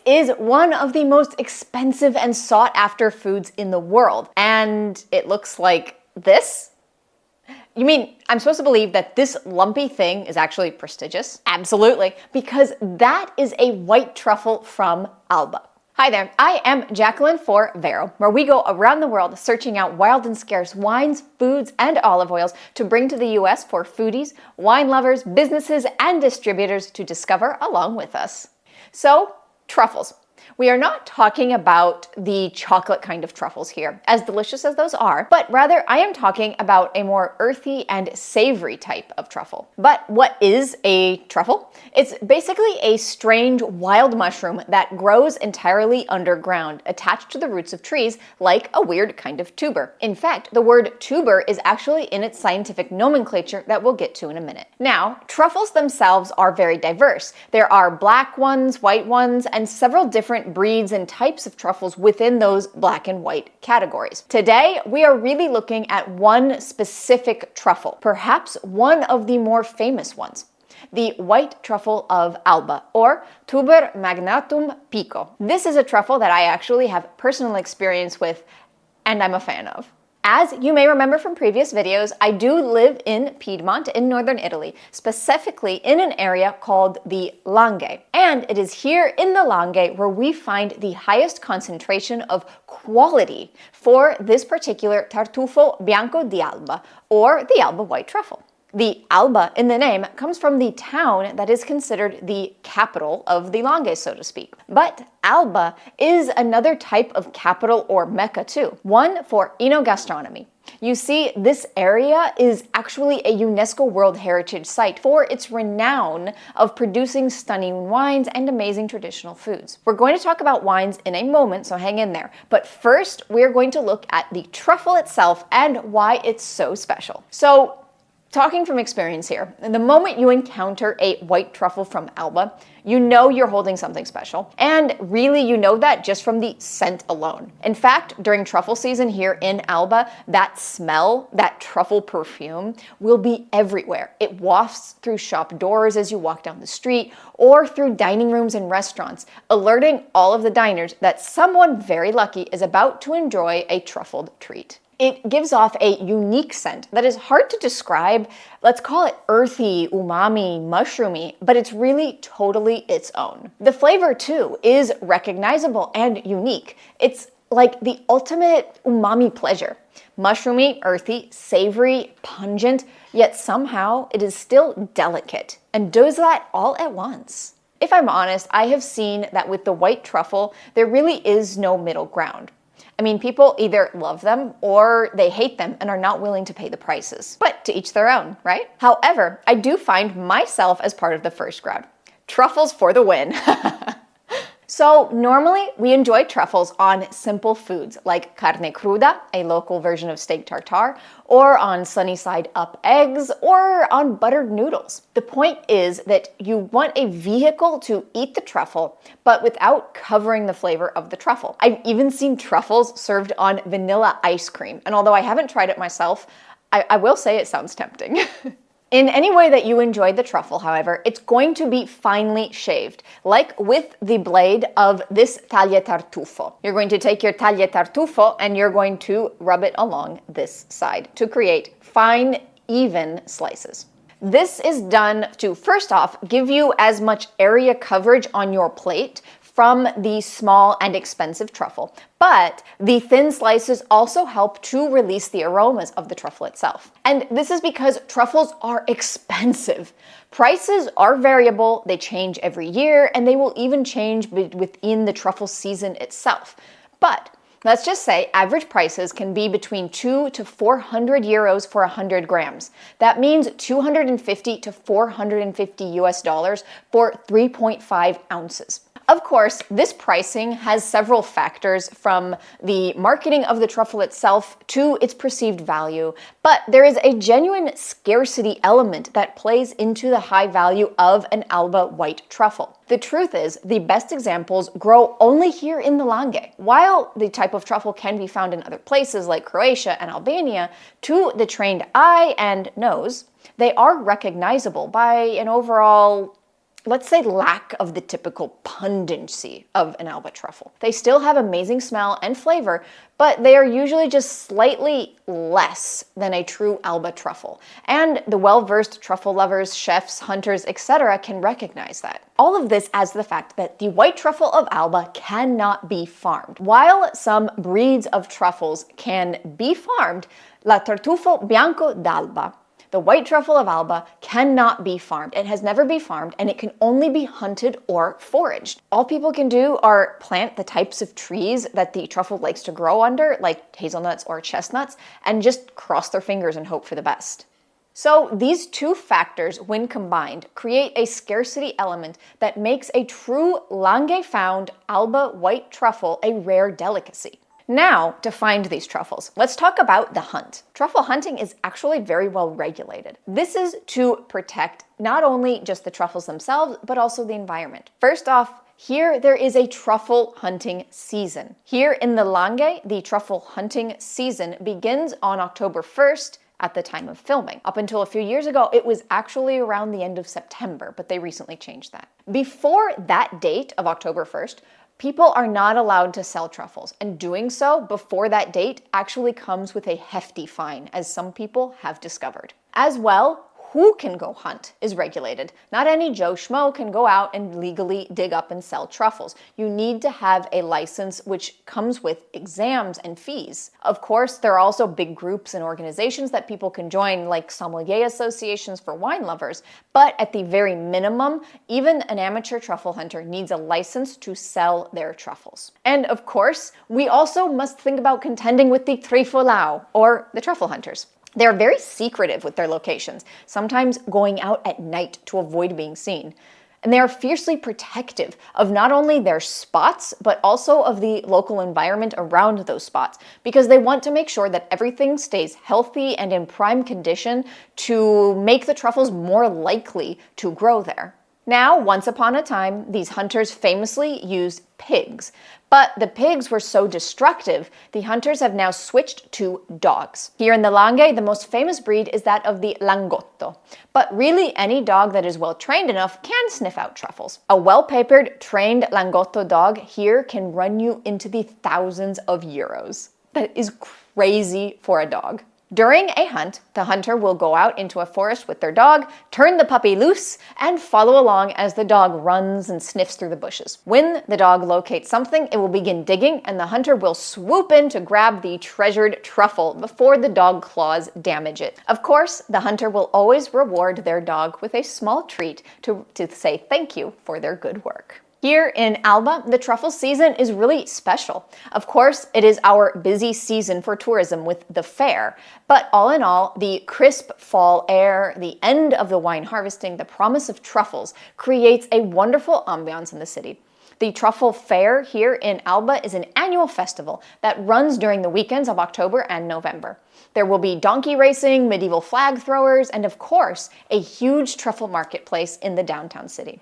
is one of the most expensive and sought after foods in the world. And it looks like this. You mean I'm supposed to believe that this lumpy thing is actually prestigious? Absolutely, because that is a white truffle from Alba. Hi there, I am Jacqueline for Vero, where we go around the world searching out wild and scarce wines, foods, and olive oils to bring to the US for foodies, wine lovers, businesses, and distributors to discover along with us. So, truffles. We are not talking about the chocolate kind of truffles here, as delicious as those are, but rather I am talking about a more earthy and savory type of truffle. But what is a truffle? It's basically a strange wild mushroom that grows entirely underground, attached to the roots of trees like a weird kind of tuber. In fact, the word tuber is actually in its scientific nomenclature that we'll get to in a minute. Now, truffles themselves are very diverse. There are black ones, white ones, and several different breeds and types of truffles within those black and white categories. Today, we are really looking at one specific truffle, perhaps one of the more famous ones, the White Truffle of Alba, or Tuber magnatum pico. This is a truffle that I actually have personal experience with, and I'm a fan of. As you may remember from previous videos, I do live in Piedmont in northern Italy, specifically in an area called the Langhe. And it is here in the Langhe where we find the highest concentration of quality for this particular Tartufo bianco di Alba, or the Alba white truffle. The Alba in the name comes from the town that is considered the capital of the Langhe, so to speak. But Alba is another type of capital or mecca too, one for enogastronomy. You see, this area is actually a UNESCO World Heritage Site for its renown of producing stunning wines and amazing traditional foods. We're going to talk about wines in a moment, so hang in there. But first, we're going to look at the truffle itself and why it's so special. So, talking from experience here, the moment you encounter a white truffle from Alba, you know you're holding something special. And really, you know that just from the scent alone. In fact, during truffle season here in Alba, that smell, that truffle perfume, will be everywhere. It wafts through shop doors as you walk down the street, or through dining rooms and restaurants, alerting all of the diners that someone very lucky is about to enjoy a truffled treat. It gives off a unique scent that is hard to describe. Let's call it earthy, umami, mushroomy, but it's really totally its own. The flavor, too, is recognizable and unique. It's like the ultimate umami pleasure. Mushroomy, earthy, savory, pungent, yet somehow it is still delicate and does that all at once. If I'm honest, I have seen that with the white truffle, there really is no middle ground. I mean, people either love them or they hate them and are not willing to pay the prices. But to each their own, right? However, I do find myself as part of the first crowd. Truffles for the win. So normally we enjoy truffles on simple foods like carne cruda, a local version of steak tartare, or on sunny side up eggs, or on buttered noodles. The point is that you want a vehicle to eat the truffle, but without covering the flavor of the truffle. I've even seen truffles served on vanilla ice cream, and although I haven't tried it myself, I will say it sounds tempting. In any way that you enjoyed the truffle, however, it's going to be finely shaved, like with the blade of this taglia tartufo. You're going to take your taglia tartufo and you're going to rub it along this side to create fine, even slices. This is done to, first off, give you as much area coverage on your plate from the small and expensive truffle, but the thin slices also help to release the aromas of the truffle itself. And this is because truffles are expensive. Prices are variable, they change every year, and they will even change within the truffle season itself. But let's just say average prices can be between 200 to 400 euros for 100 grams. That means 250 to 450 US dollars for 3.5 ounces. Of course, this pricing has several factors, from the marketing of the truffle itself to its perceived value, but there is a genuine scarcity element that plays into the high value of an Alba white truffle. The truth is, the best examples grow only here in the Langhe. While the type of truffle can be found in other places like Croatia and Albania, to the trained eye and nose, they are recognizable by an overall let's say, lack of the typical pungency of an Alba truffle. They still have amazing smell and flavor, but they are usually just slightly less than a true Alba truffle. And the well-versed truffle lovers, chefs, hunters, etc. can recognize that. All of this adds to the fact that the White Truffle of Alba cannot be farmed. While some breeds of truffles can be farmed, la Tartufo Bianco d'Alba, the White Truffle of Alba, cannot be farmed. It has never been farmed, and it can only be hunted or foraged. All people can do are plant the types of trees that the truffle likes to grow under, like hazelnuts or chestnuts, and just cross their fingers and hope for the best. So these two factors, when combined, create a scarcity element that makes a true Langhe-found Alba white truffle a rare delicacy. Now, to find these truffles, let's talk about the hunt. Truffle hunting is actually very well regulated. This is to protect not only just the truffles themselves, but also the environment. First off, here there is a truffle hunting season. Here in the Langhe, the truffle hunting season begins on October 1st, at the time of filming. Up until a few years ago, it was actually around the end of September, but they recently changed that. Before that date of October 1st, people are not allowed to sell truffles, and doing so before that date actually comes with a hefty fine, as some people have discovered. As well, who can go hunt is regulated. Not any Joe Schmo can go out and legally dig up and sell truffles. You need to have a license, which comes with exams and fees. Of course, there are also big groups and organizations that people can join, like sommelier associations for wine lovers, but at the very minimum, even an amateur truffle hunter needs a license to sell their truffles. And of course, we also must think about contending with the truffelau, or the truffle hunters. They're very secretive with their locations, sometimes going out at night to avoid being seen. And they are fiercely protective of not only their spots, but also of the local environment around those spots, because they want to make sure that everything stays healthy and in prime condition to make the truffles more likely to grow there. Now, once upon a time, these hunters famously used pigs, but the pigs were so destructive, the hunters have now switched to dogs. Here in the Langhe, the most famous breed is that of the Langotto, but really any dog that is well trained enough can sniff out truffles. A well-papered, trained Langotto dog here can run you into the thousands of euros. That is crazy for a dog. During a hunt, the hunter will go out into a forest with their dog, turn the puppy loose, and follow along as the dog runs and sniffs through the bushes. When the dog locates something, it will begin digging, and the hunter will swoop in to grab the treasured truffle before the dog claws damage it. Of course, the hunter will always reward their dog with a small treat to say thank you for their good work. Here in Alba, the truffle season is really special. Of course, it is our busy season for tourism with the fair, but all in all, the crisp fall air, the end of the wine harvesting, the promise of truffles creates a wonderful ambiance in the city. The Truffle Fair here in Alba is an annual festival that runs during the weekends of October and November. There will be donkey racing, medieval flag throwers, and of course, a huge truffle marketplace in the downtown city.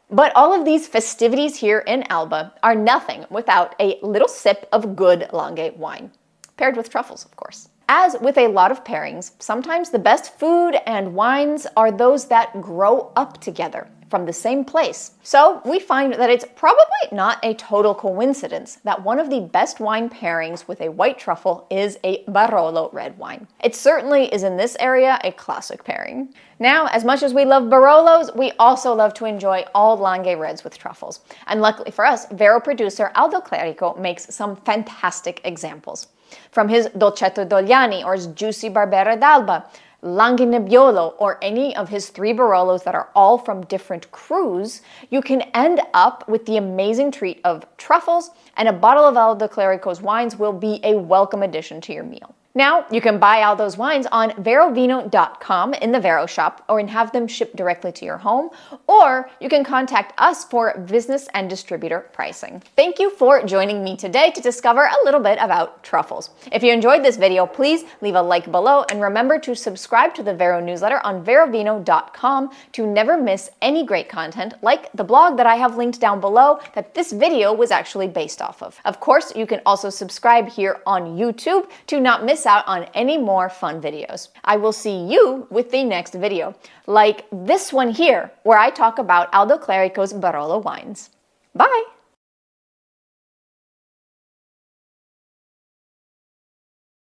But all of these festivities here in Alba are nothing without a little sip of good Langhe wine, paired with truffles, of course. As with a lot of pairings, sometimes the best food and wines are those that grow up together from the same place. So we find that it's probably not a total coincidence that one of the best wine pairings with a white truffle is a Barolo red wine. It certainly is in this area a classic pairing. Now, as much as we love Barolos, we also love to enjoy all Langhe reds with truffles. And luckily for us, Vero producer Aldo Clerico makes some fantastic examples. From his Dolcetto Dogliani or his Juicy Barbera d'Alba, Langhe Nebbiolo, or any of his 3 Barolos that are all from different crus, you can end up with the amazing treat of truffles, and a bottle of Aldo Clerico's wines will be a welcome addition to your meal. Now, you can buy Aldo's wines on verovino.com in the Vero shop or have them shipped directly to your home, or you can contact us for business and distributor pricing. Thank you for joining me today to discover a little bit about truffles. If you enjoyed this video, please leave a like below and remember to subscribe to the Vero newsletter on verovino.com to never miss any great content like the blog that I have linked down below that this video was actually based off of. Of course, you can also subscribe here on YouTube to not miss out on any more fun videos. I will see you with the next video, like this one here, where I talk about Aldo Clerico's Barolo wines. Bye!